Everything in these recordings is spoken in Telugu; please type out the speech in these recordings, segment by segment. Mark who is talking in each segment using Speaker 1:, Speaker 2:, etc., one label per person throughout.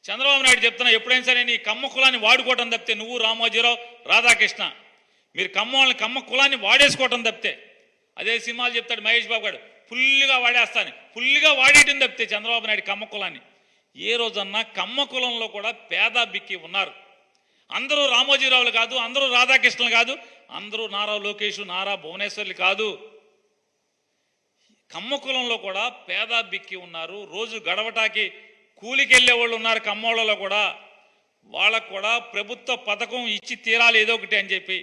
Speaker 1: చంద్రబాబు నాయుడు చెప్తున్నా, ఎప్పుడైనా సరే నీ కమ్మ కులాన్ని వాడుకోవటం తప్పితే, నువ్వు రామోజీరావు రాధాకృష్ణ మీరు కమ్మ కులాన్ని వాడేసుకోవటం తప్పితే, అదే సినిమాలు చెప్తాడు మహేష్ బాబు గారు, ఫుల్గా వాడేస్తాను, ఫుల్గా వాడేయటం తప్పితే చంద్రబాబు నాయుడు కమ్మ కులాన్ని ఏ రోజన్నా కమ్మ కులంలో కూడా పేద బిక్కి ఉన్నారు. అందరూ రామోజీరావులు కాదు, అందరూ రాధాకృష్ణలు కాదు, అందరూ నారా లోకేష్ నారా భువనేశ్వర్లు కాదు. కమ్మ కులంలో కూడా పేద బిక్కి ఉన్నారు. రోజు గడవటాకి కూలికి వెళ్ళే వాళ్ళు ఉన్నారు కమ్మోళ్ళలో కూడా. వాళ్ళకు కూడా ప్రభుత్వ పథకం ఇచ్చి తీరాలి ఏదో ఒకటి అని చెప్పి.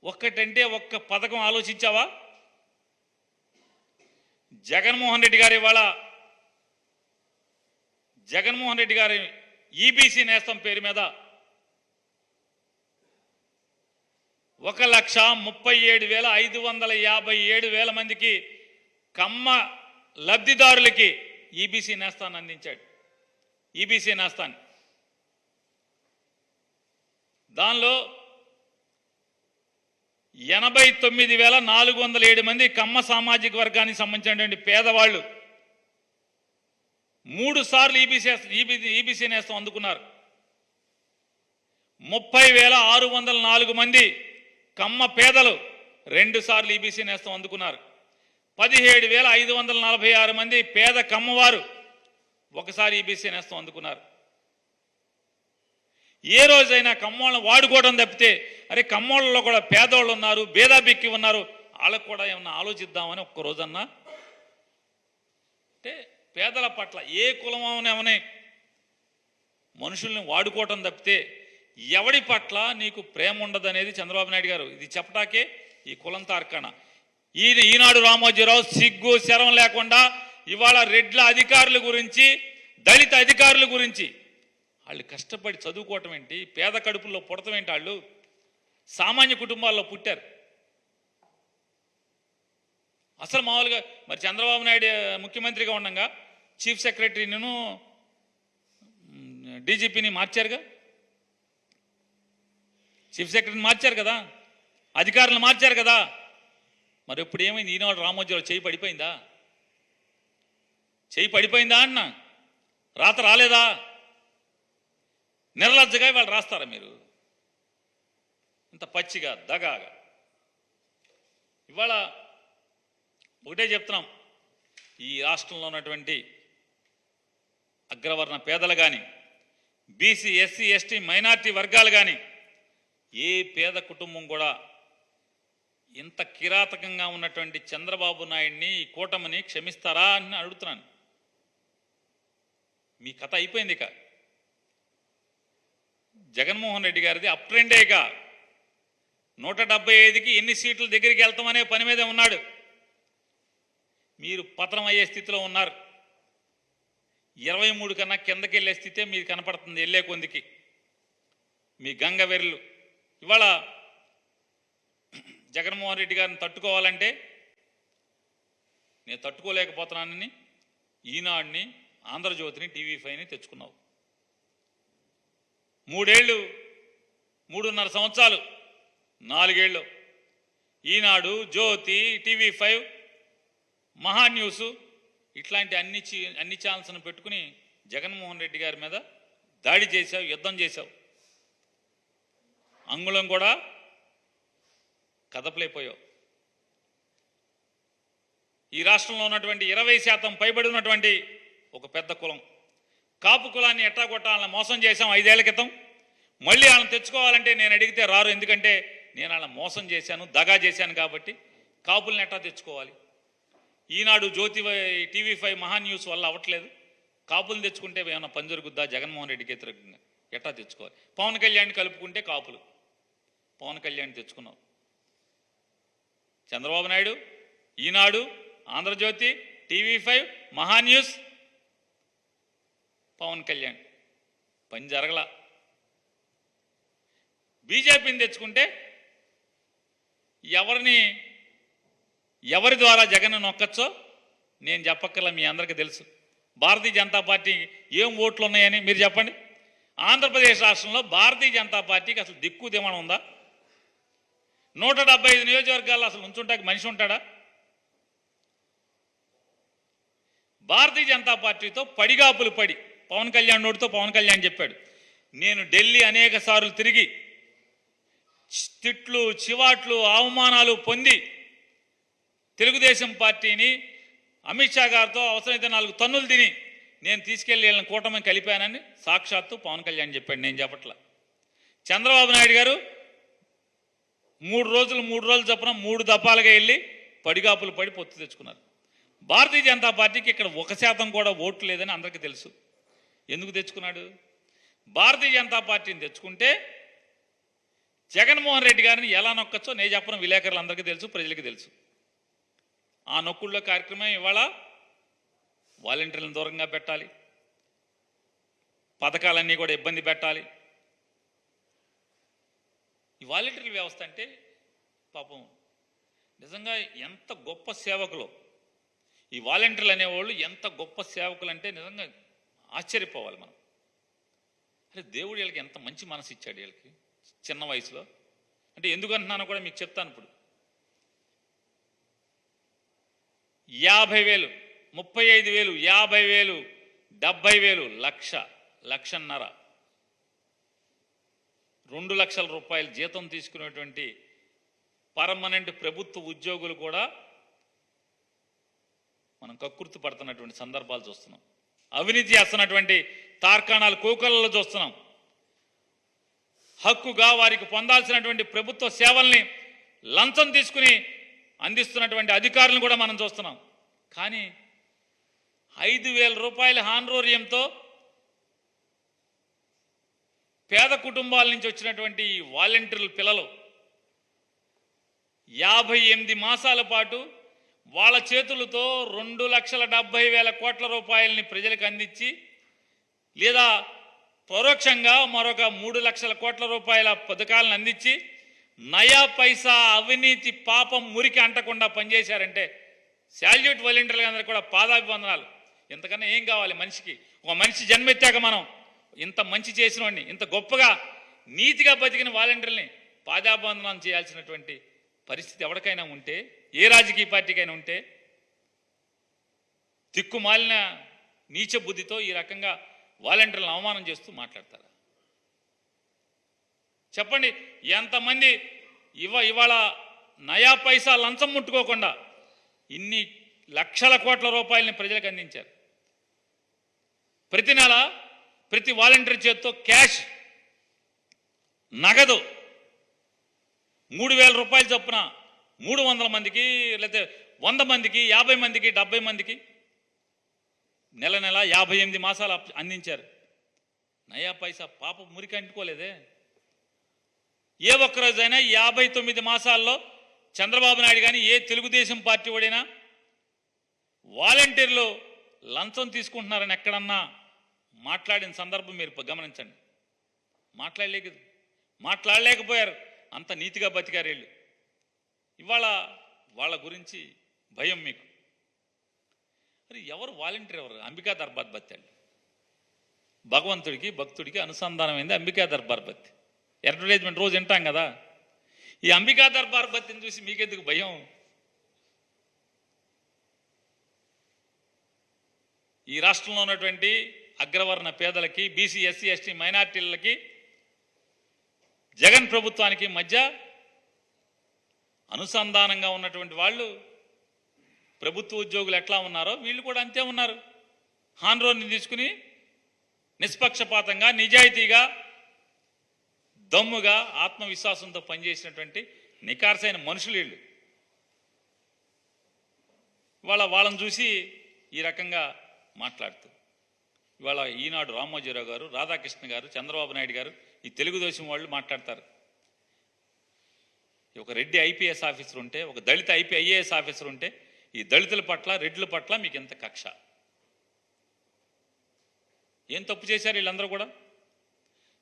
Speaker 1: ఒక్కటంటే ఒక్క పథకం ఆలోచించావా? జగన్మోహన్ రెడ్డి గారి ఈబీసీ నేస్తం పేరు మీద 1,37,557 మందికి కమ్మ లబ్ధిదారులకి ఈబీసీ నేస్తాన్ని అందించాడు. ఈబీసీ నేస్తాన్ని దానిలో 89,407 మంది కమ్మ సామాజిక వర్గానికి సంబంధించినటువంటి పేదవాళ్ళు 3 సార్లు ఈబీసీ నేస్తం అందుకున్నారు. 30,604 మంది కమ్మ పేదలు 2 సార్లు ఈబీసీ నేస్తం అందుకున్నారు. 17,546 మంది పేద కమ్మవారు ఒకసారి ఈబీసీ నేస్తం అందుకున్నారు. ఏ రోజైనా కమ్మోళ్ళని వాడుకోవడం తప్పితే, అరే కమ్మోళ్ళలో కూడా పేదోళ్ళు ఉన్నారు, భేదాబిక్కి ఉన్నారు, వాళ్ళకు కూడా ఏమన్నా ఆలోచిద్దామని ఒక్క రోజన్నా అంటే పేదల పట్ల ఏ కులమనే మనుషుల్ని వాడుకోవటం తప్పితే ఎవడి పట్ల నీకు ప్రేమ ఉండదు అనేది చంద్రబాబు నాయుడు గారు ఇది చెప్పటాకే ఈ కులం తార్కాణ. ఈనాడు రామోజీరావు సిగ్గు శరం లేకుండా ఇవాళ రెడ్ల అధికారుల గురించి, దళిత అధికారుల గురించి, వాళ్ళు కష్టపడి చదువుకోవటం ఏంటి, పేద కడుపుల్లో పుడటం ఏంటి, వాళ్ళు సామాన్య కుటుంబాల్లో పుట్టారు. అసలు మామూలుగా మరి చంద్రబాబు నాయుడు ముఖ్యమంత్రిగా ఉండగా చీఫ్ సెక్రటరీను డీజీపీని మార్చారుగా, చీఫ్ సెక్రటరీని మార్చారు కదా, అధికారులను మార్చారు కదా. మరి ఇప్పుడు ఏమైంది? ఈనాడు రామోజీరావు చేయి పడిపోయిందా అన్న రాత రాలేదా? నిర్లజ్జగా వాళ్ళు రాస్తారా మీరు? ఇంత పచ్చిగా దగాగా. ఇవాళ ఒకటే చెప్తున్నాం, ఈ రాష్ట్రంలో ఉన్నటువంటి అగ్రవర్ణ పేదలు కానీ, బీసీ ఎస్సీ ఎస్టీ మైనార్టీ వర్గాలు కానీ, ఏ పేద కుటుంబం కూడా ఇంత కిరాతకంగా ఉన్నటువంటి చంద్రబాబు నాయుడిని, ఈ కూటమిని క్షమిస్తారా అని అడుగుతున్నాను. మీ కథ అయిపోయింది. ఇక జగన్మోహన్ రెడ్డి గారిది అప్ ట్రెండే. ఇక 175కి ఎన్ని సీట్ల దగ్గరికి వెళ్తామనే పని మీదే ఉన్నాడు. మీరు పతనం అయ్యే స్థితిలో ఉన్నారు. 23 కన్నా కిందకి వెళ్ళే స్థితే మీరు కనపడుతుంది. వెళ్ళే కొందికి మీ గంగ వెర్లు. ఇవాళ జగన్మోహన్ రెడ్డి గారిని తట్టుకోవాలంటే నేను తట్టుకోలేకపోతున్నానని ఈనాడుని, ఆంధ్రజ్యోతిని, టీవీ5ని తెచ్చుకున్నావు. 3.5 సంవత్సరాలు 4 ఏళ్ళు ఈనాడు, జ్యోతి, టీవీ5, మహాన్యూస్ ఇట్లాంటి అన్ని ఛానల్స్ను పెట్టుకుని జగన్మోహన్ రెడ్డి గారి మీద దాడి చేశావు, యుద్ధం చేశావు. అంగుళం కూడా కదపలేకపోయావు. ఈ రాష్ట్రంలో ఉన్నటువంటి 20% పైబడి ఉన్నటువంటి ఒక పెద్ద కులం కాపు కులాన్ని ఎట్టా కొట్టాలని మోసం చేశాం 5 ఏళ్ల క్రితం. మళ్ళీ వాళ్ళని తెచ్చుకోవాలంటే నేను అడిగితే రారు. ఎందుకంటే నేను వాళ్ళని మోసం చేశాను, దగా చేశాను కాబట్టి. కాపుల్ని ఎట్టా తెచ్చుకోవాలి? ఈనాడు, జ్యోతి, టీవీ5, మహాన్యూస్ వల్ల అవ్వట్లేదు. కాపులు తెచ్చుకుంటే ఏమన్నా పని జరుగుద్దా? జగన్మోహన్ రెడ్డికి వ్యతిరేకంగా ఎట్టా తెచ్చుకోవాలి? పవన్ కళ్యాణ్ కలుపుకుంటే కాపులు, పవన్ కళ్యాణ్ తెచ్చుకున్నావు. చంద్రబాబు నాయుడు, ఈనాడు, ఆంధ్రజ్యోతి, టీవీ5, మహాన్యూస్, పవన్ కళ్యాణ్ పని జరగలా. బీజేపీని తెచ్చుకుంటే ఎవరి ద్వారా జగన్ నొక్కచ్చో నేను చెప్పక్కర్లా, మీ అందరికీ తెలుసు. భారతీయ జనతా పార్టీ ఏం ఓట్లు ఉన్నాయని మీరు చెప్పండి. ఆంధ్రప్రదేశ్ రాష్ట్రంలో భారతీయ జనతా పార్టీకి అసలు దిక్కు దిమానం ఉందా? 175 నియోజకవర్గాల్లో అసలు ఉంచుంటాకి మనిషి ఉంటాడా? భారతీయ జనతా పార్టీతో పడిగాపులు పడి పవన్ కళ్యాణ్ నోటితో పవన్ కళ్యాణ్ చెప్పాడు, నేను ఢిల్లీ అనేక సార్లు తిరిగి తిట్లు, చివాట్లు, అవమానాలు పొంది తెలుగుదేశం పార్టీని అమిత్ షా గారితో అవసరమైతే 4 తన్నులు తిని నేను తీసుకెళ్లి వీళ్ళని కూటమి కలిపానని సాక్షాత్తు పవన్ కళ్యాణ్ చెప్పాడు, నేను చెప్పట్లా. చంద్రబాబు నాయుడు గారు 3 రోజులు చొప్పున 3 దఫాలుగా వెళ్ళి పడిగాపులు పడి పొత్తు తెచ్చుకున్నారు. భారతీయ జనతా పార్టీకి ఇక్కడ 1% కూడా ఓట్లు లేదని అందరికీ తెలుసు. ఎందుకు తెచ్చుకున్నాడు? భారతీయ జనతా పార్టీని తెచ్చుకుంటే జగన్మోహన్ రెడ్డి గారిని ఎలా నొక్కచ్చో నేను చెప్పడం విలేకరులందరికీ తెలుసు, ప్రజలకి తెలుసు. ఆ నొక్కుళ్ళ కార్యక్రమం ఇవాళ వాలంటీర్లను దూరంగా పెట్టాలి, పథకాలన్నీ కూడా ఇబ్బంది పెట్టాలి. ఈ వాలంటీర్ల వ్యవస్థ అంటే పాపం నిజంగా ఎంత గొప్ప సేవకులు ఈ వాలంటీర్లు అనేవాళ్ళు, ఎంత గొప్ప సేవకులు అంటే నిజంగా ఆశ్చర్యపోవాలి మనం. అరే దేవుడు వీళ్ళకి ఎంత మంచి మనసు ఇచ్చాడు వీళ్ళకి చిన్న వయసులో. అంటే ఎందుకు అంటున్నానో కూడా మీకు చెప్తాను. ఇప్పుడు 50,000, 35,000, 50,000, 70,000, 1,00,000, 1,50,000, 2 లక్షల రూపాయలు జీతం తీసుకునేటువంటి పర్మనెంట్ ప్రభుత్వ ఉద్యోగులు కూడా మనం కక్కుర్తి పడుతున్నటువంటి సందర్భాలు చూస్తున్నాం. అవినీతి చేస్తున్నటువంటి తార్కాణాలు కోకలలో చూస్తున్నాం. హక్కుగా వారికి పొందాల్సినటువంటి ప్రభుత్వ సేవల్ని లంచం తీసుకుని అందిస్తున్నటువంటి అధికారులను కూడా మనం చూస్తున్నాం. కానీ 5,000 రూపాయల హానరోరియంతో పేద కుటుంబాల నుంచి వచ్చినటువంటి ఈ వాలంటీర్ల పిల్లలు 58 మాసాల పాటు వాళ్ళ చేతులతో 2,70,000 కోట్ల రూపాయలని ప్రజలకు అందించి, లేదా పరోక్షంగా మరొక 3 లక్షల కోట్ల రూపాయల పథకాలను అందించి నయా పైసా అవినీతి పాపం మురికి అంటకుండా పనిచేశారంటే శాల్యూట్ వాలంటీర్లు అందరూ కూడా పాదాభివందనాలు. ఇంతకన్నా ఏం కావాలి మనిషికి? ఒక మనిషి జన్మెత్తాక మనం ఇంత మంచి చేసిన వాడిని, ఇంత గొప్పగా నీతిగా బతికిన వాలంటీర్ని పాదాభివందనం చేయాల్సినటువంటి పరిస్థితి ఎవరికైనా ఉంటే, ఏ రాజకీయ పార్టీకైనా ఉంటే, తిక్కుమాలిన నీచ బుద్ధితో ఈ రకంగా వాలంటీర్లను అవమానం చేస్తూ మాట్లాడతారా? చెప్పండి. ఎంతమంది ఇవాళ నయా పైసా లంచం ముట్టుకోకుండా ఇన్ని లక్షల కోట్ల రూపాయలని ప్రజలకు అందించారు. ప్రతి నెల ప్రతి వాలంటీర్ చేతితో క్యాష్, నగదు 3,000 రూపాయలు చొప్పున 300 మందికి, లేకపోతే 100 మందికి, 50 మందికి, 70 మందికి నెల 58 మాసాలు అందించారు. నయా పైసా పాప మురికి అంటుకోలేదే. ఏ ఒక్కరోజైనా 59 మాసాల్లో చంద్రబాబు నాయుడు కానీ ఏ తెలుగుదేశం పార్టీ వాడైనా వాలంటీర్లు లంచం తీసుకుంటున్నారని ఎక్కడన్నా మాట్లాడిన సందర్భం మీరు గమనించండి. మాట్లాడలేకపోయారు. అంత నీతిగా బతికారు వీళ్ళు. ఇవాళ వాళ్ళ గురించి భయం మీకు. మరి ఎవరు వాలంటీర్? ఎవరు? అంబికా దర్బార్ బత్తాడు. భగవంతుడికి భక్తుడికి అనుసంధానమైంది అంబికా దర్బార్ బత్తి. అడ్వర్టైజ్మెంట్ రోజు వింటాం కదా. ఈ అంబికా దర్బార్ బత్తిని చూసి మీకెందుకు భయం? ఈ రాష్ట్రంలో ఉన్నటువంటి అగ్రవర్ణ పేదలకి, బీసీ, ఎస్సీ, ఎస్టీ, మైనార్టీలకి జగన్ ప్రభుత్వానికి మధ్య అనుసంధానంగా ఉన్నటువంటి వాళ్ళు ప్రభుత్వ ఉద్యోగులు ఎట్లా ఉన్నారో వీళ్ళు కూడా అంతే ఉన్నారు. హాన్రోని తీసుకుని నిష్పక్షపాతంగా, నిజాయితీగా, దమ్ముగా, ఆత్మవిశ్వాసంతో పనిచేసినటువంటి నికార్సైన మనుషులు వీళ్ళు. వాళ్ళని చూసి ఈ రకంగా మాట్లాడుతూ ఇవాళ ఈనాడు రామోజీరావు గారు, రాధాకృష్ణ గారు, చంద్రబాబు నాయుడు గారు, ఈ తెలుగుదేశం వాళ్ళు మాట్లాడతారు. ఒక రెడ్డి ఐపీఎస్ ఆఫీసర్ ఉంటే, ఒక దళిత ఐఏఎస్ ఆఫీసర్ ఉంటే ఈ దళితుల పట్ల, రెడ్ల పట్ల మీకు ఎంత కక్ష? ఏం తప్పు చేశారు వీళ్ళందరూ కూడా?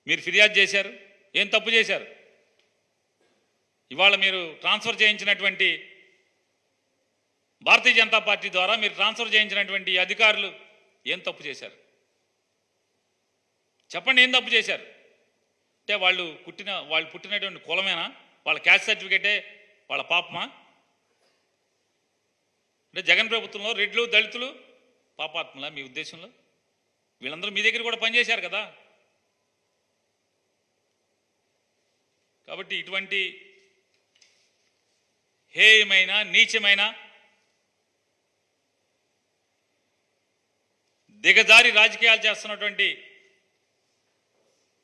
Speaker 1: మీరు ఫిర్యాదు చేశారు, ఏం తప్పు చేశారు? ఇవాళ మీరు ట్రాన్స్ఫర్ చేయించినటువంటి భారతీయ జనతా పార్టీ ద్వారా మీరు ట్రాన్స్ఫర్ చేయించినటువంటి అధికారులు ఏం తప్పు చేశారు? చెప్పండి, ఏం తప్పు చేశారు? అంటే వాళ్ళు పుట్టినటువంటి కులమేనా? వాళ్ళ క్యాస్ట్ సర్టిఫికేటే వాళ్ళ పాపమా? అంటే జగన్ ప్రభుత్వంలో రెడ్లు, దళితులు పాపాత్మలా మీ ఉద్దేశంలో? వీళ్ళందరూ మీ దగ్గర కూడా పనిచేశారు కదా. కాబట్టి ఇటువంటి హేయమైన నీచమైన దిగజారి రాజకీయాలు చేస్తున్నటువంటి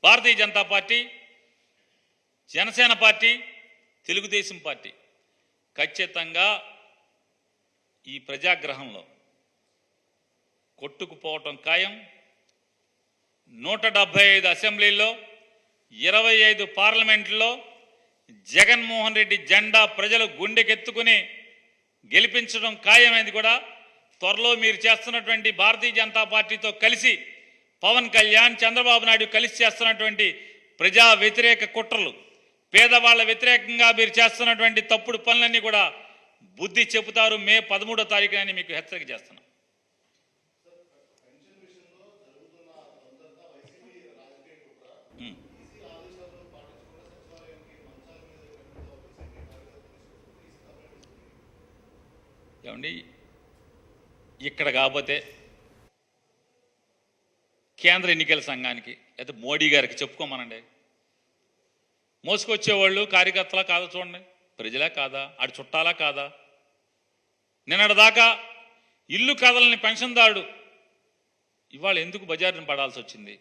Speaker 1: Bharatiya Janata Party, Janasena Party, Telugu Desam Party ఖచ్చితంగా ఈ ప్రజాగ్రహంలో కొట్టుకుపోవటం ఖాయం. 175 అసెంబ్లీల్లో 25 పార్లమెంట్లో జగన్మోహన్ రెడ్డి జెండా ప్రజలు గుండెకెత్తుకుని గెలిపించడం ఖాయమైంది కూడా. త్వరలో మీరు చేస్తున్నటువంటి భారతీయ జనతా పార్టీతో కలిసి పవన్ కళ్యాణ్, చంద్రబాబు నాయుడు కలిసి చేస్తున్నటువంటి ప్రజా వ్యతిరేక కుట్రలు, పేదవాళ్ల వ్యతిరేకంగా మీరు చేస్తున్నటువంటి తప్పుడు పనులన్నీ కూడా బుద్ధి చెబుతారు మే 13వ తారీఖున మీకు హెచ్చరిక చేస్తున్నాం. ఏమండి, ఇక్కడ కాకపోతే కేంద్ర ఎన్నికల సంఘానికి అయితే మోడీ గారికి చెప్పుకోమనండి. మోసుకొచ్చేవాళ్ళు కార్యకర్తలా కాదా చూడండి, ప్రజలా కాదా, ఆడు చుట్టాలా కాదా? నిన్నటిదాకా ఇల్లు కదలని పెన్షన్దారుడు ఇవాళ ఎందుకు బజారుని పడాల్సి వచ్చింది?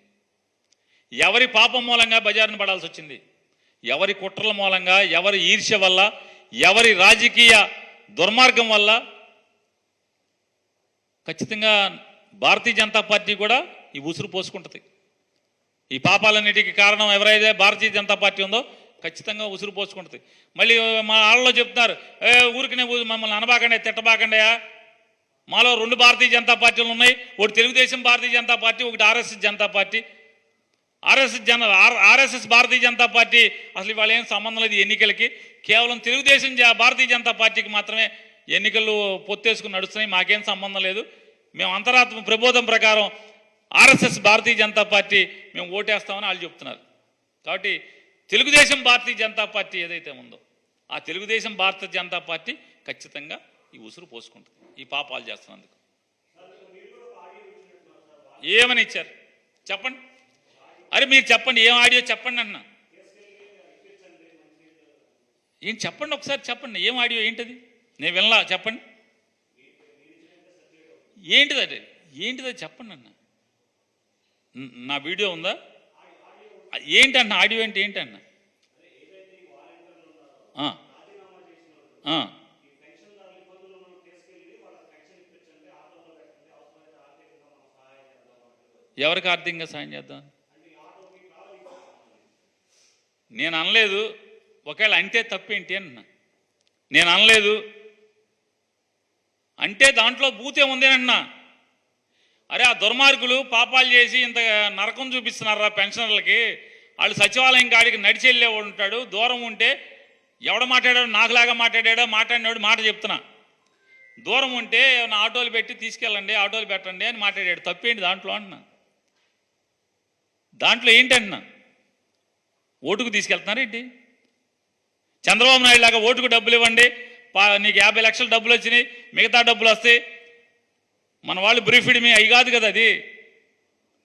Speaker 1: ఎవరి పాపం మూలంగా బజారుని పడాల్సి వచ్చింది? ఎవరి కుట్రల మూలంగా, ఎవరి ఈర్ష్య వల్ల, ఎవరి రాజకీయ దుర్మార్గం వల్ల? ఖచ్చితంగా భారతీయ జనతా పార్టీ కూడా ఈ ఉసురు పోసుకుంటుంది. ఈ పాపాలన్నిటికీ కారణం ఎవరైతే భారతీయ జనతా పార్టీ ఉందో ఖచ్చితంగా ఉసురు పోసుకుంటుంది. మళ్ళీ మా వాళ్ళలో చెప్తున్నారు, ఊరికనే మమ్మల్ని అనబాకండి, తిట్టబాకండియా. మాలో 2 భారతీయ జనతా పార్టీలు ఉన్నాయి, ఒకటి తెలుగుదేశం భారతీయ జనతా పార్టీ, ఒకటి ఆర్ఎస్ఎస్ జనతా పార్టీ. ఆర్ఎస్ఎస్ భారతీయ జనతా పార్టీ అసలు ఇవాళ ఏం సంబంధం లేదు ఎన్నికలకి. కేవలం తెలుగుదేశం భారతీయ జనతా పార్టీకి మాత్రమే ఎన్నికలు పొత్తేసుకుని నడుస్తున్నాయి, మాకేం సంబంధం లేదు. మేము అంతరాత్మ ప్రబోధం ప్రకారం ఆర్ఎస్ఎస్ భారతీయ జనతా పార్టీ మేము ఓటేస్తామని వాళ్ళు చెప్తున్నారు. కాబట్టి తెలుగుదేశం భారతీయ జనతా పార్టీ ఏదైతే ఉందో ఆ తెలుగుదేశం భారతీయ జనతా పార్టీ ఖచ్చితంగా ఈ ఉసురు పోసుకుంటుంది ఈ పాపాలు చేస్తున్నందుకు. ఏమని ఇచ్చారు చెప్పండి? అరే మీరు చెప్పండి, ఏం ఆడియో చెప్పండి అన్న. ఏం చెప్పండి, ఒకసారి చెప్పండి, ఏం ఆడియో ఏంటిది? నేను వినలా, చెప్పండి ఏంటిది? అది ఏంటిది చెప్పండి అన్న. నా వీడియో ఉందా? ఏంటన్న ఆడియో అంటే ఏంటన్న? ఎవరికి ఆర్థికంగా సాయం చేద్దాం? నేను అనలేదు. ఒకవేళ అంటే తప్పేంటి అన్న, నేను అనలేదు. అంటే దాంట్లో భూతే ఉందేనన్నా. అరే ఆ దుర్మార్గులు పాపాలు చేసి ఇంత నరకం చూపిస్తున్నారా పెన్షనర్లకి? వాళ్ళు సచివాలయం కాడికి నడిచి వెళ్ళేవాడు ఉంటాడు, దూరం ఉంటే ఎవడ మాట్లాడాడు, నాకులాగా మాట్లాడాడో మాట్లాడినాడు మాట చెప్తున్నా. దూరం ఉంటే ఏమైనా ఆటోలు పెట్టి తీసుకెళ్ళండి, ఆటోలు పెట్టండి అని మాట్లాడాడు. తప్పేంటి దాంట్లో అన్నా? దాంట్లో ఏంటన్నా? ఓటుకు తీసుకెళ్తున్నారు ఏంటి? చంద్రబాబు నాయుడు లాగా ఓటుకు డబ్బులు ఇవ్వండి, నీకు 50 లక్షల డబ్బులు వచ్చినాయి, మిగతా డబ్బులు వస్తాయి, మన వాళ్ళు బ్రీఫ్డ్ మీ అయి కాదు కదా అది.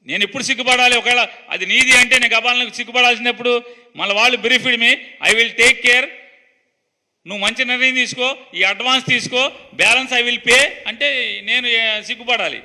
Speaker 1: నేను ఇప్పుడు సిగ్గుపడాలి? ఒకవేళ అది నీది అంటే నేను గబాలకు సిగ్గుపడాల్సినప్పుడు మన వాళ్ళు briefed me, I will take care, నువ్వు మంచి నిర్ణయం తీసుకో, ఈ అడ్వాన్స్ తీసుకో, బ్యాలెన్స్ ఐ విల్ పే అంటే నేను సిగ్గుపడాలి.